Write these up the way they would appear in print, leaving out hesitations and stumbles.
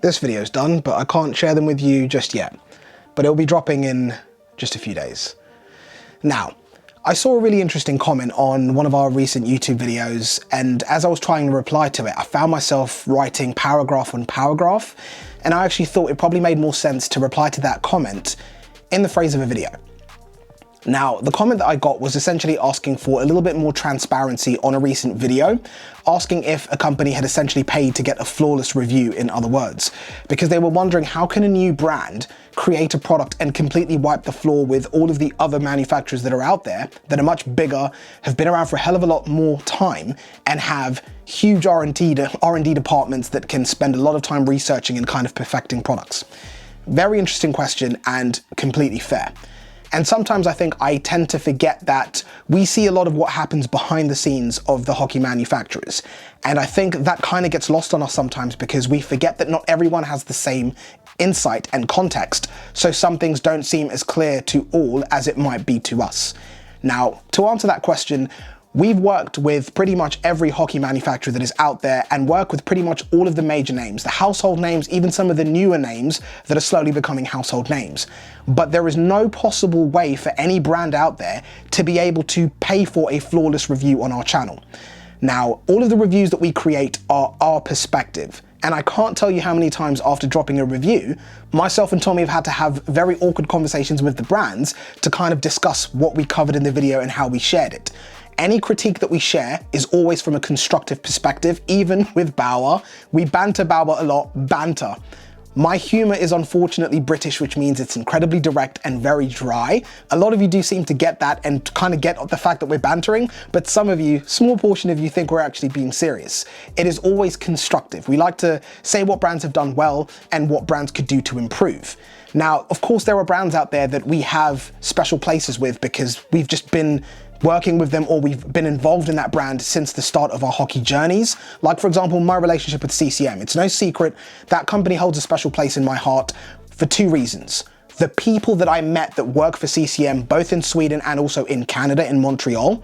this video's done, but I can't share them with you just yet. But it'll be dropping in just a few days. Now, I saw a really interesting comment on one of our recent YouTube videos, and as I was trying to reply to it, I found myself writing paragraph on paragraph, and I actually thought it probably made more sense to reply to that comment in the phrase of a video. Now, the comment that I got was essentially asking for a little bit more transparency on a recent video, asking if a company had essentially paid to get a flawless review, in other words, because they were wondering how can a new brand create a product and completely wipe the floor with all of the other manufacturers that are out there that are much bigger, have been around for a hell of a lot more time, and have huge R&D departments that can spend a lot of time researching and kind of perfecting products. Very interesting question and completely fair. And sometimes I think I tend to forget that we see a lot of what happens behind the scenes of the hockey manufacturers. And I think that kind of gets lost on us sometimes because we forget that not everyone has the same insight and context. So some things don't seem as clear to all as it might be to us. Now, to answer that question, we've worked with pretty much every hockey manufacturer that is out there and work with pretty much all of the major names, the household names, even some of the newer names that are slowly becoming household names. But there is no possible way for any brand out there to be able to pay for a flawless review on our channel. Now, all of the reviews that we create are our perspective. And I can't tell you how many times after dropping a review, myself and Tommy have had to have very awkward conversations with the brands to kind of discuss what we covered in the video and how we shared it. Any critique that we share is always from a constructive perspective. Even with Bauer, we banter Bauer a lot, banter. My humor is unfortunately British, which means it's incredibly direct and very dry. A lot of you do seem to get that and kind of get the fact that we're bantering, but some of you, small portion of you, think we're actually being serious. It is always constructive. We like to say what brands have done well and what brands could do to improve. Now, of course, there are brands out there that we have special places with because we've just been working with them or we've been involved in that brand since the start of our hockey journeys. Like, for example, my relationship with CCM. It's no secret that company holds a special place in my heart for two reasons. The people that I met that work for CCM, both in Sweden and also in Canada, in Montreal,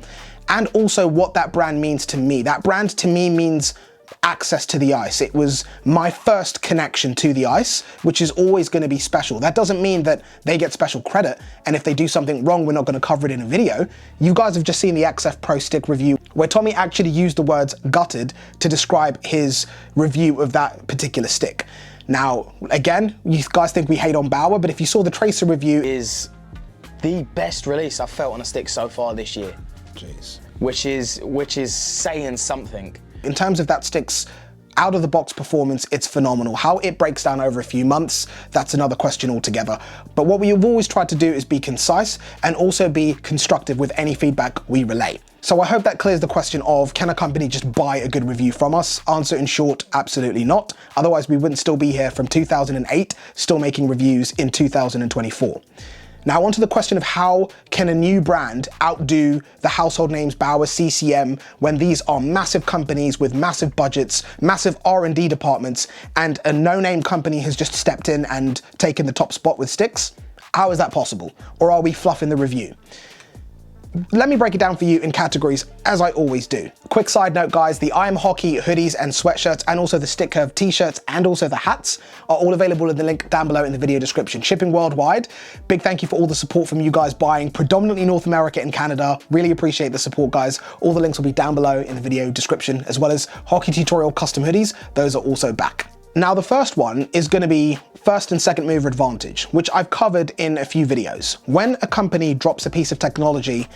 and also what that brand means to me. That brand to me means access to the ice. It was my first connection to the ice, which is always going to be special. That doesn't mean that they get special credit, and if they do something wrong, we're not going to cover it in a video. You guys have just seen the XF Pro Stick review, where Tommy actually used the words gutted to describe his review of that particular stick. Now, again, you guys think we hate on Bauer, but if you saw the Tracer review, is the best release I've felt on a stick so far this year. Jeez. Which is saying something. In terms of that stick's out-of-the-box performance, it's phenomenal. How it breaks down over a few months, that's another question altogether. But what we've always tried to do is be concise and also be constructive with any feedback we relay. So I hope that clears the question of, can a company just buy a good review from us? Answer in short, absolutely not. Otherwise, we wouldn't still be here from 2008, still making reviews in 2024. Now onto the question of how can a new brand outdo the household names Bauer, CCM, when these are massive companies with massive budgets, massive R&D departments, and a no-name company has just stepped in and taken the top spot with sticks? How is that possible? Or are we fluffing the review? Let me break it down for you in categories, as I always do. Quick side note, guys, the I Am Hockey hoodies and sweatshirts, and also the Stick Curve t-shirts, and also the hats are all available in the link down below in the video description. Shipping worldwide. Big thank you for all the support from you guys buying, predominantly North America and Canada. Really appreciate the support, guys. All the links will be down below in the video description, as well as Hockey Tutorial custom hoodies. Those are also back. Now, the first one is going to be first and second mover advantage, which I've covered in a few videos. When a company drops a piece of technology,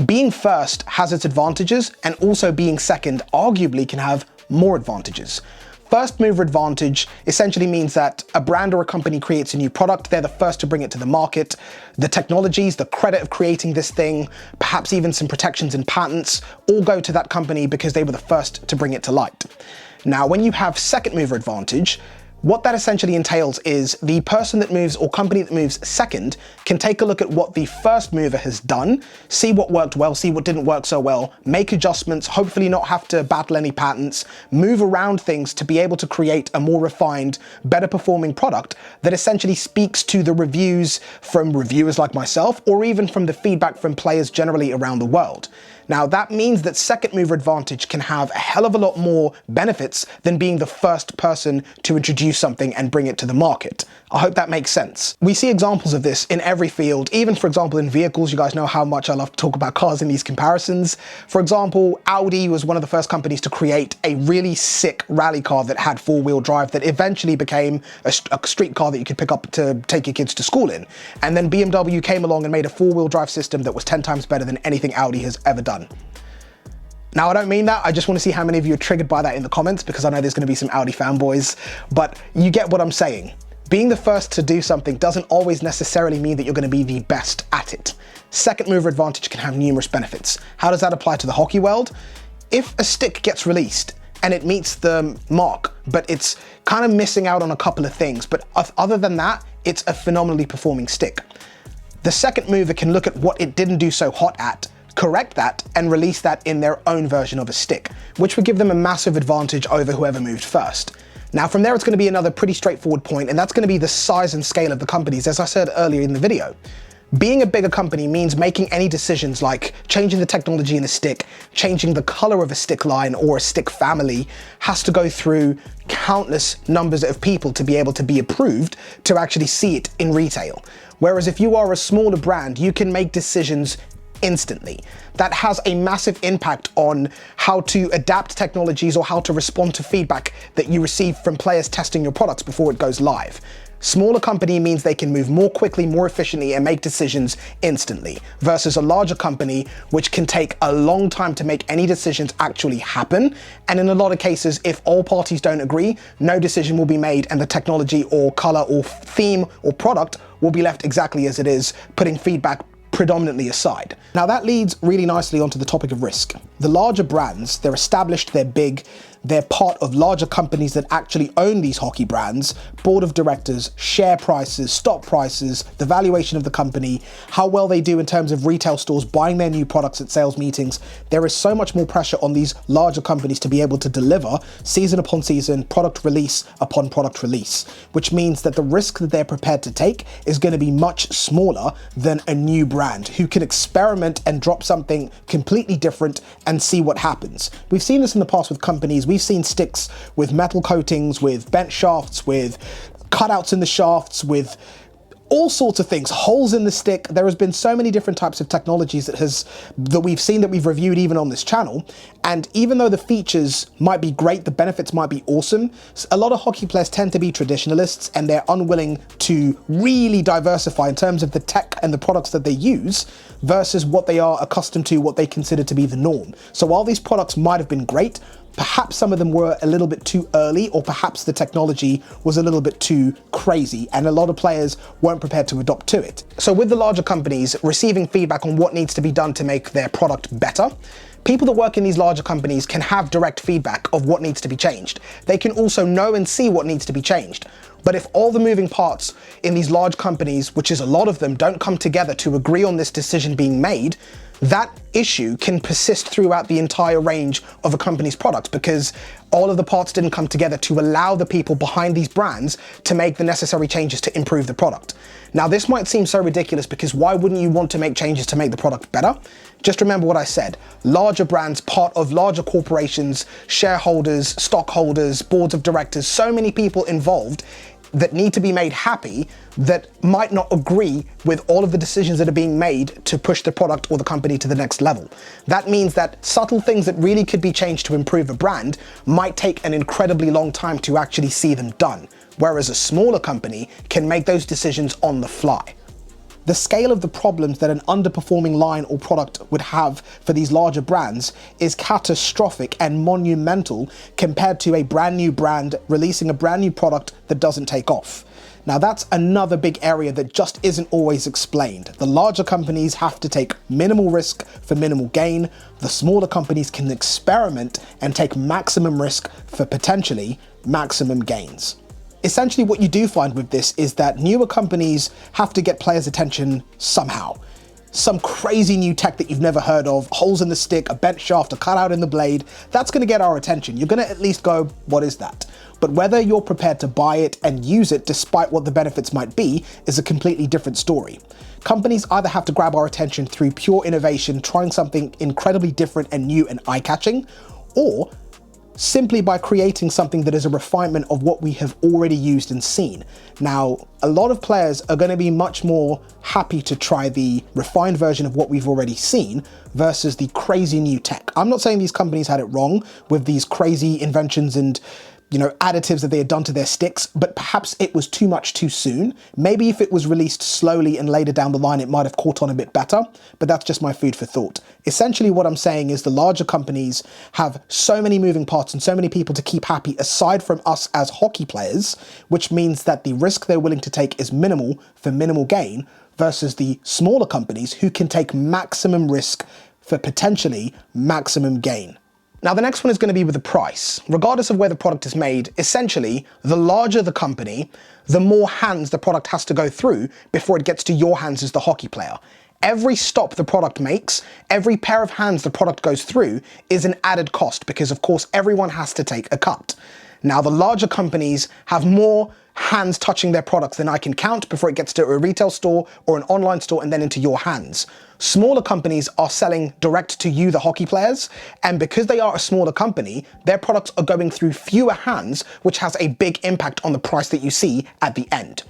being first has its advantages, and also being second arguably can have more advantages. First mover advantage essentially means that a brand or a company creates a new product, they're the first to bring it to the market. The technologies, the credit of creating this thing, perhaps even some protections and patents, all go to that company because they were the first to bring it to light. Now, when you have second mover advantage, what that essentially entails is the person that moves or company that moves second can take a look at what the first mover has done, see what worked well, see what didn't work so well, make adjustments, hopefully not have to battle any patents, move around things to be able to create a more refined, better performing product that essentially speaks to the reviews from reviewers like myself, or even from the feedback from players generally around the world. Now, that means that second mover advantage can have a hell of a lot more benefits than being the first person to introduce introduce something and bring it to the market. I hope that makes sense. We see examples of this in every field, even for example in vehicles. You guys know how much I love to talk about cars in these comparisons. For example, Audi was one of the first companies to create a really sick rally car that had four-wheel drive that eventually became a street car that you could pick up to take your kids to school in. And then BMW came along and made a four-wheel drive system that was 10 times better than anything Audi has ever done. Now, I don't mean that. I just want to see how many of you are triggered by that in the comments, because I know there's going to be some Audi fanboys, but you get what I'm saying. Being the first to do something doesn't always necessarily mean that you're going to be the best at it. Second mover advantage can have numerous benefits. How does that apply to the hockey world? If a stick gets released and it meets the mark, but it's kind of missing out on a couple of things, but other than that, it's a phenomenally performing stick. The second mover can look at what it didn't do so hot at, correct that, and release that in their own version of a stick, which would give them a massive advantage over whoever moved first. Now from there, it's going to be another pretty straightforward point, and that's going to be the size and scale of the companies, as I said earlier in the video. Being a bigger company means making any decisions like changing the technology in a stick, changing the color of a stick line or a stick family has to go through countless numbers of people to be able to be approved to actually see it in retail. Whereas if you are a smaller brand, you can make decisions instantly. That has a massive impact on how to adapt technologies or how to respond to feedback that you receive from players testing your products before it goes live. Smaller company means they can move more quickly, more efficiently, and make decisions instantly, versus a larger company, which can take a long time to make any decisions actually happen. And in a lot of cases, if all parties don't agree, no decision will be made, and the technology or color or theme or product will be left exactly as it is, putting feedback predominantly aside. Now that leads really nicely onto the topic of risk. The larger brands, they're established, they're big, they're part of larger companies that actually own these hockey brands, board of directors, share prices, stock prices, the valuation of the company, how well they do in terms of retail stores buying their new products at sales meetings. There is so much more pressure on these larger companies to be able to deliver season upon season, product release upon product release, which means that the risk that they're prepared to take is going to be much smaller than a new brand who can experiment and drop something completely different and see what happens. We've seen this in the past with companies. We've seen sticks with metal coatings, with bent shafts, with cutouts in the shafts, with all sorts of things, holes in the stick. There has been so many different types of technologies that we've seen, that we've reviewed even on this channel. And even though the features might be great, the benefits might be awesome, a lot of hockey players tend to be traditionalists and they're unwilling to really diversify in terms of the tech and the products that they use versus what they are accustomed to, what they consider to be the norm. So while these products might have been great, perhaps some of them were a little bit too early, or perhaps the technology was a little bit too crazy and a lot of players weren't prepared to adopt to it. So with the larger companies receiving feedback on what needs to be done to make their product better, people that work in these larger companies can have direct feedback of what needs to be changed. They can also know and see what needs to be changed. But if all the moving parts in these large companies, which is a lot of them, don't come together to agree on this decision being made, that issue can persist throughout the entire range of a company's products, because all of the parts didn't come together to allow the people behind these brands to make the necessary changes to improve the product. Now, this might seem so ridiculous, because why wouldn't you want to make changes to make the product better? Just remember what I said. Larger brands, part of larger corporations, shareholders, stockholders, boards of directors, so many people involved that need to be made happy that might not agree with all of the decisions that are being made to push the product or the company to the next level. That means that subtle things that really could be changed to improve a brand might take an incredibly long time to actually see them done, whereas a smaller company can make those decisions on the fly. The scale of the problems that an underperforming line or product would have for these larger brands is catastrophic and monumental compared to a brand new brand releasing a brand new product that doesn't take off. Now that's another big area that just isn't always explained. The larger companies have to take minimal risk for minimal gain. The smaller companies can experiment and take maximum risk for potentially maximum gains. Essentially what you do find with this is that newer companies have to get players' attention somehow. Some crazy new tech that you've never heard of, holes in the stick, a bent shaft, a cutout in the blade, that's gonna get our attention. You're gonna at least go, what is that? But whether you're prepared to buy it and use it despite what the benefits might be is a completely different story. Companies either have to grab our attention through pure innovation, trying something incredibly different and new and eye-catching, or simply by creating something that is a refinement of what we have already used and seen. Now, a lot of players are going to be much more happy to try the refined version of what we've already seen versus the crazy new tech. I'm not saying these companies had it wrong with these crazy inventions and additives that they had done to their sticks, but perhaps it was too much too soon. Maybe if it was released slowly and later down the line, it might have caught on a bit better, but that's just my food for thought. Essentially what I'm saying is the larger companies have so many moving parts and so many people to keep happy aside from us as hockey players, which means that the risk they're willing to take is minimal for minimal gain versus the smaller companies who can take maximum risk for potentially maximum gain. Now, the next one is going to be with the price. Regardless of where the product is made, essentially, the larger the company, the more hands the product has to go through before it gets to your hands as the hockey player. Every stop the product makes, every pair of hands the product goes through is an added cost because, of course, everyone has to take a cut. Now, the larger companies have more hands touching their products than I can count before it gets to a retail store or an online store and then into your hands. Smaller companies are selling direct to you, the hockey players, and because they are a smaller company, their products are going through fewer hands, which has a big impact on the price that you see at the end.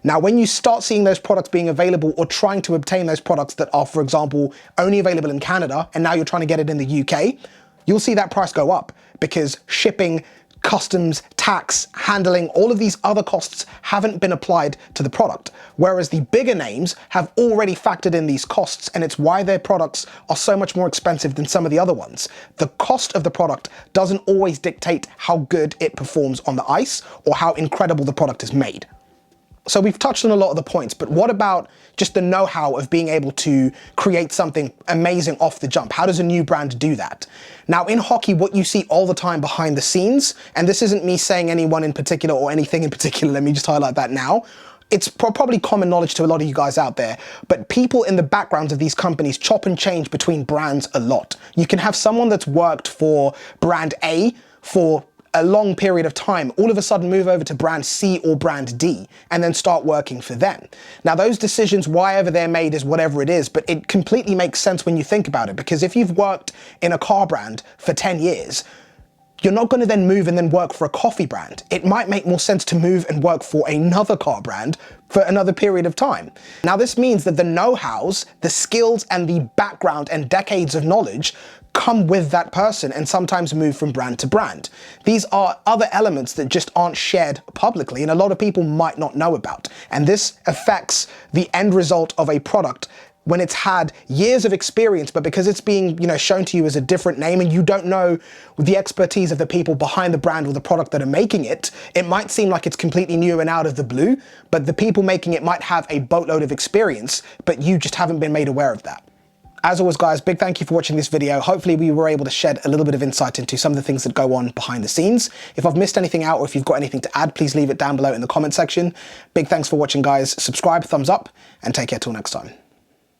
Now, when you start seeing those products being available or trying to obtain those products that are, for example, only available in Canada, and now you're trying to get it in the UK, you'll see that price go up because shipping, customs, tax, handling, all of these other costs haven't been applied to the product. Whereas the bigger names have already factored in these costs, and it's why their products are so much more expensive than some of the other ones. The cost of the product doesn't always dictate how good it performs on the ice or how incredible the product is made. So we've touched on a lot of the points, but what about just the know-how of being able to create something amazing off the jump? How does a new brand do that? Now, in hockey, what you see all the time behind the scenes, and this isn't me saying anyone in particular or anything in particular, let me just highlight that now. It's probably common knowledge to a lot of you guys out there, but people in the backgrounds of these companies chop and change between brands a lot. You can have someone that's worked for brand A for a long period of time, all of a sudden move over to brand C or brand D and then start working for them. Now, those decisions, why ever they're made is whatever it is, but it completely makes sense when you think about it, because if you've worked in a car brand for 10 years, you're not going to then move and then work for a coffee brand. It might make more sense to move and work for another car brand for another period of time. Now, this means that the know-hows, the skills and the background and decades of knowledge come with that person and sometimes move from brand to brand. These are other elements that just aren't shared publicly and a lot of people might not know about. And this affects the end result of a product when it's had years of experience, but because it's being, shown to you as a different name and you don't know the expertise of the people behind the brand or the product that are making it, it might seem like it's completely new and out of the blue, but the people making it might have a boatload of experience, but you just haven't been made aware of that. As always, guys, big thank you for watching this video. Hopefully we were able to shed a little bit of insight into some of the things that go on behind the scenes. If I've missed anything out or if you've got anything to add, please leave it down below in the comment section. Big thanks for watching, guys. Subscribe, thumbs up, and take care till next time.